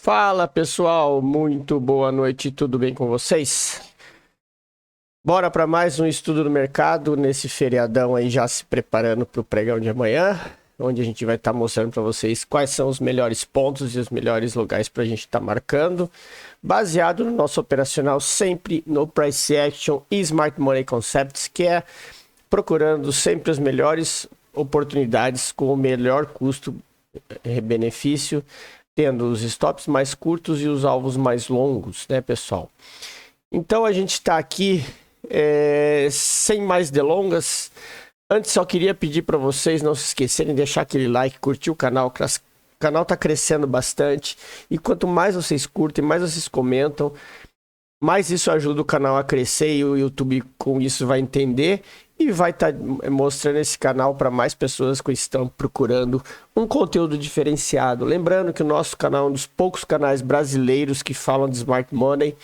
Fala pessoal, muito boa noite, tudo bem com vocês? Bora para mais um estudo do mercado nesse feriadão aí, já se preparando para o pregão de amanhã, onde a gente vai estar mostrando para vocês quais são os melhores pontos e os melhores lugares para a gente estar marcando, baseado no nosso operacional sempre no Price Action e Smart Money Concepts, que é procurando sempre as melhores oportunidades com o melhor custo-benefício, tendo os stops mais curtos e os alvos mais longos, né, pessoal? Então a gente está aqui sem mais delongas. Antes só queria pedir para vocês não se esquecerem de deixar aquele like, curtir o canal. O canal está crescendo bastante e quanto mais vocês curtem, mais vocês comentam, mais isso ajuda o canal a crescer e o YouTube com isso vai entender e vai estar mostrando esse canal para mais pessoas que estão procurando um conteúdo diferenciado. Lembrando que o nosso canal é um dos poucos canais brasileiros que falam de Smart Money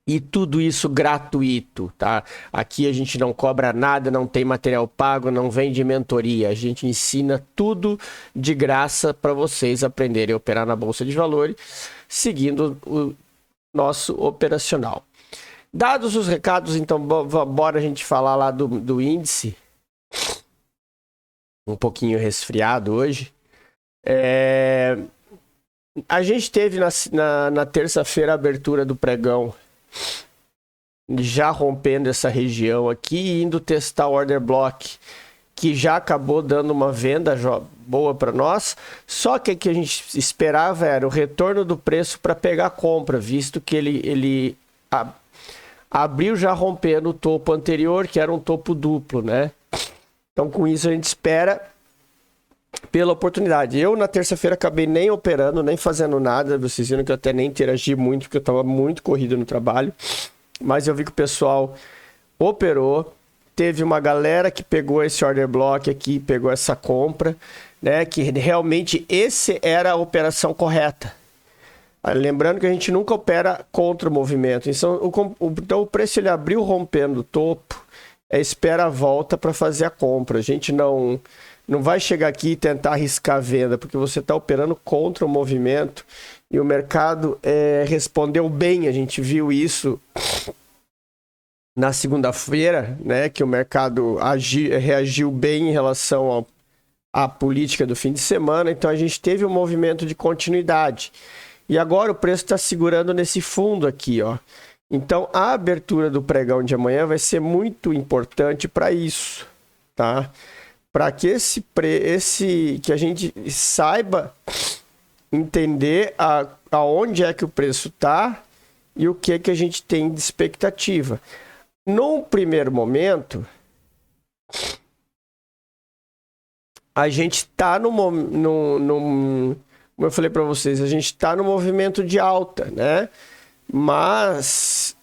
e tudo isso gratuito, tá? Aqui a gente não cobra nada, não tem material pago, não vende mentoria. A gente ensina tudo de graça para vocês aprenderem a operar na Bolsa de Valores, seguindo o nosso operacional. Dados os recados, então bora a gente falar lá do índice. Um pouquinho resfriado hoje. A gente teve na terça-feira a abertura do pregão, já rompendo essa região aqui e indo testar o order block, que já acabou dando uma venda boa para nós, só que o que a gente esperava era o retorno do preço para pegar a compra, visto que ele abriu já rompendo o topo anterior, que era um topo duplo, né? Então com isso a gente espera pela oportunidade. Eu na terça-feira acabei nem operando, nem fazendo nada, vocês viram que eu até nem interagi muito, porque eu estava muito corrido no trabalho, mas eu vi que o pessoal operou. Teve uma galera que pegou esse order block aqui, pegou essa compra, né? Que realmente esse era a operação correta. Lembrando que a gente nunca opera contra o movimento. Então o preço ele abriu rompendo o topo, espera a volta para fazer a compra. A gente não vai chegar aqui e tentar arriscar a venda, porque você está operando contra o movimento e o mercado respondeu bem. A gente viu isso na segunda-feira, né, que o mercado reagiu bem em relação à política do fim de semana, então a gente teve um movimento de continuidade. E agora o preço está segurando nesse fundo aqui, ó. Então a abertura do pregão de amanhã vai ser muito importante para isso, tá? Para que que a gente saiba entender aonde é que o preço está e o que é que a gente tem de expectativa. Num primeiro momento, a gente está como eu falei para vocês, a gente está no movimento de alta, né? Mas,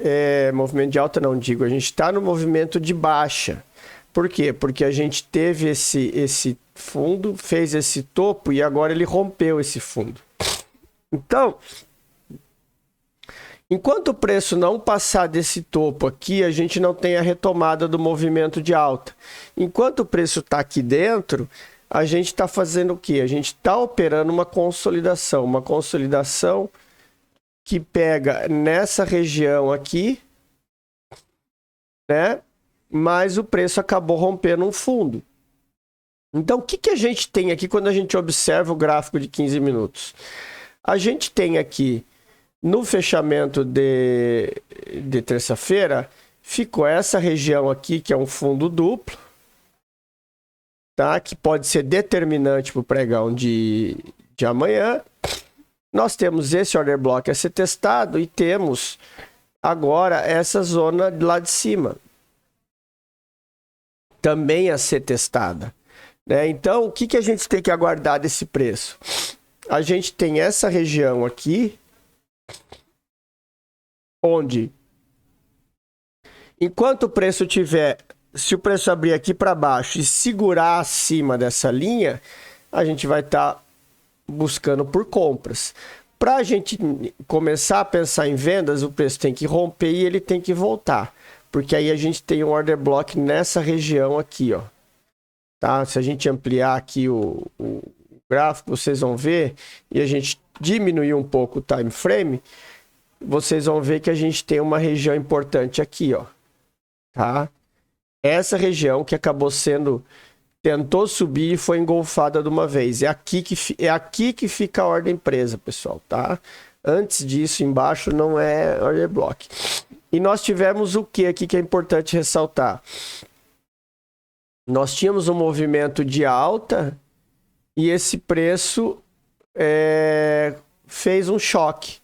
movimento de alta não digo, a gente está no movimento de baixa. Por quê? Porque a gente teve esse fundo, fez esse topo e agora ele rompeu esse fundo. Então, enquanto o preço não passar desse topo aqui, a gente não tem a retomada do movimento de alta. Enquanto o preço está aqui dentro, a gente está fazendo o quê? A gente está operando uma consolidação que pega nessa região aqui, né? Mas o preço acabou rompendo um fundo. Então, o que a gente tem aqui quando a gente observa o gráfico de 15 minutos? A gente tem aqui, no fechamento de terça-feira, ficou essa região aqui, que é um fundo duplo, tá? Que pode ser determinante para o pregão de amanhã. Nós temos esse order block a ser testado e temos agora essa zona lá de cima também a ser testada, né? Então, o que a gente tem que aguardar desse preço? A gente tem essa região aqui, onde, enquanto o preço tiver, se o preço abrir aqui para baixo e segurar acima dessa linha, a gente vai estar buscando por compras. Para a gente começar a pensar em vendas, o preço tem que romper e ele tem que voltar. Porque aí a gente tem um order block nessa região aqui, ó. Tá? Se a gente ampliar aqui o gráfico, vocês vão ver, e a gente diminuir um pouco o time frame, vocês vão ver que a gente tem uma região importante aqui, ó, tá? Essa região que acabou sendo, tentou subir e foi engolfada de uma vez. É aqui que fica a ordem presa, pessoal, tá? Antes disso, embaixo não é order block. E nós tivemos o que aqui que é importante ressaltar? Nós tínhamos um movimento de alta e esse preço fez um choque,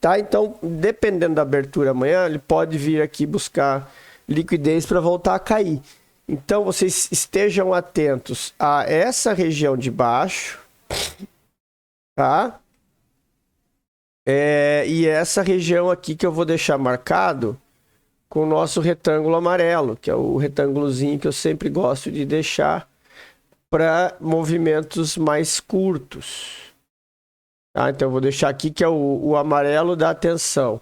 tá? Então, dependendo da abertura amanhã, ele pode vir aqui buscar liquidez para voltar a cair. Então, vocês estejam atentos a essa região de baixo, tá? E essa região aqui que eu vou deixar marcado com o nosso retângulo amarelo, que é o retângulozinho que eu sempre gosto de deixar para movimentos mais curtos. Tá? Então, eu vou deixar aqui que é o amarelo da atenção.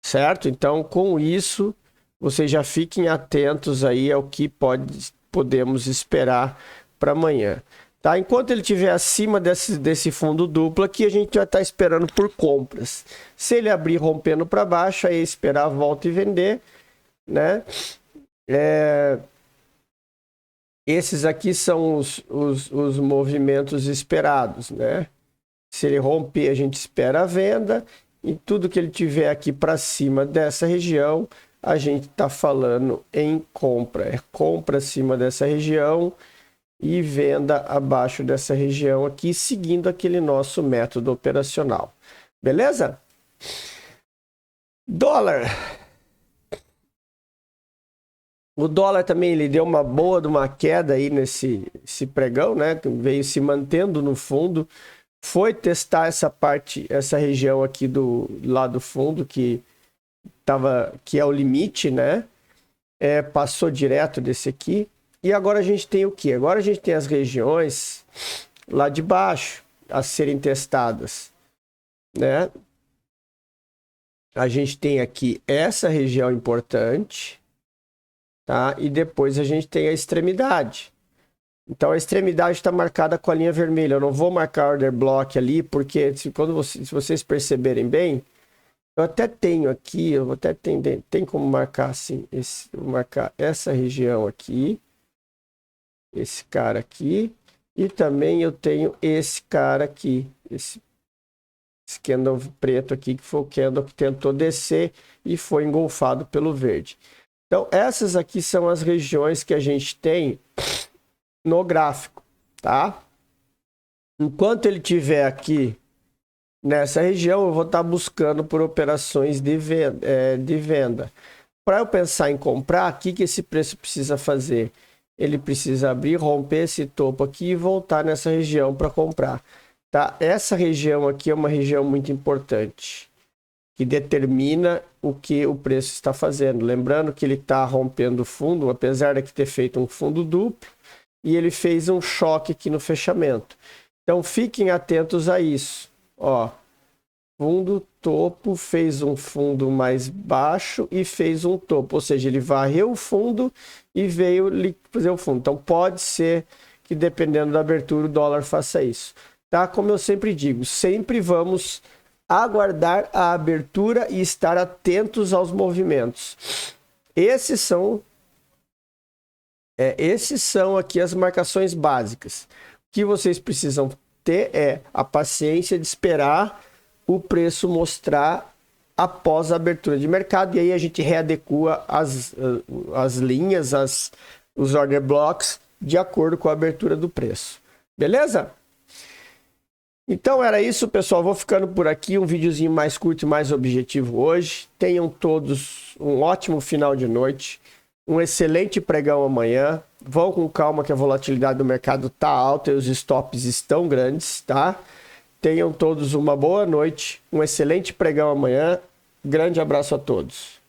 Certo? Então, com isso, vocês já fiquem atentos aí ao que podemos esperar para amanhã. Tá? Enquanto ele estiver acima desse fundo duplo aqui, a gente vai estar esperando por compras. Se ele abrir rompendo para baixo, aí esperar a volta e vender, né? Esses aqui são os movimentos esperados, né? Se ele romper, a gente espera a venda. E tudo que ele tiver aqui para cima dessa região, a gente está falando em compra. É compra acima dessa região e venda abaixo dessa região aqui, seguindo aquele nosso método operacional. Beleza? Dólar. O dólar também ele deu uma boa de uma queda aí nesse pregão, né? Veio se mantendo no fundo. Foi testar essa região aqui lá do fundo, que é o limite, né? Passou direto desse aqui. E agora a gente tem o quê? Agora a gente tem as regiões lá de baixo a serem testadas, né? A gente tem aqui essa região importante, tá? E depois a gente tem a extremidade. Então a extremidade está marcada com a linha vermelha. Eu não vou marcar order block ali, porque se vocês perceberem bem, eu até tenho aqui, tem como marcar assim, vou marcar essa região aqui, esse cara aqui, e também eu tenho esse cara aqui, esse candle preto aqui, que foi o candle que tentou descer e foi engolfado pelo verde. Então essas aqui são as regiões que a gente tem no gráfico, tá? Enquanto ele estiver aqui nessa região, eu vou estar buscando por operações de venda. Para eu pensar em comprar, o que esse preço precisa fazer? Ele precisa abrir, romper esse topo aqui e voltar nessa região para comprar. Tá? Essa região aqui é uma região muito importante, que determina o que o preço está fazendo. Lembrando que ele está rompendo o fundo, apesar de ter feito um fundo duplo, e ele fez um choque aqui no fechamento. Então fiquem atentos a isso. Ó, fundo, topo, fez um fundo mais baixo e fez um topo. Ou seja, ele varreu o fundo e veio fazer o fundo. Então pode ser que dependendo da abertura o dólar faça isso. Tá? Como eu sempre digo, sempre vamos aguardar a abertura e estar atentos aos movimentos. Esses são aqui as marcações básicas. O que vocês precisam ter é a paciência de esperar o preço mostrar após a abertura de mercado, e aí a gente readequa as linhas, os order blocks de acordo com a abertura do preço. Beleza? Então era isso, pessoal. Vou ficando por aqui. Um videozinho mais curto e mais objetivo hoje. Tenham todos um ótimo final de noite. Um excelente pregão amanhã. Vão com calma que a volatilidade do mercado está alta e os stops estão grandes, tá? Tenham todos uma boa noite. Um excelente pregão amanhã. Grande abraço a todos.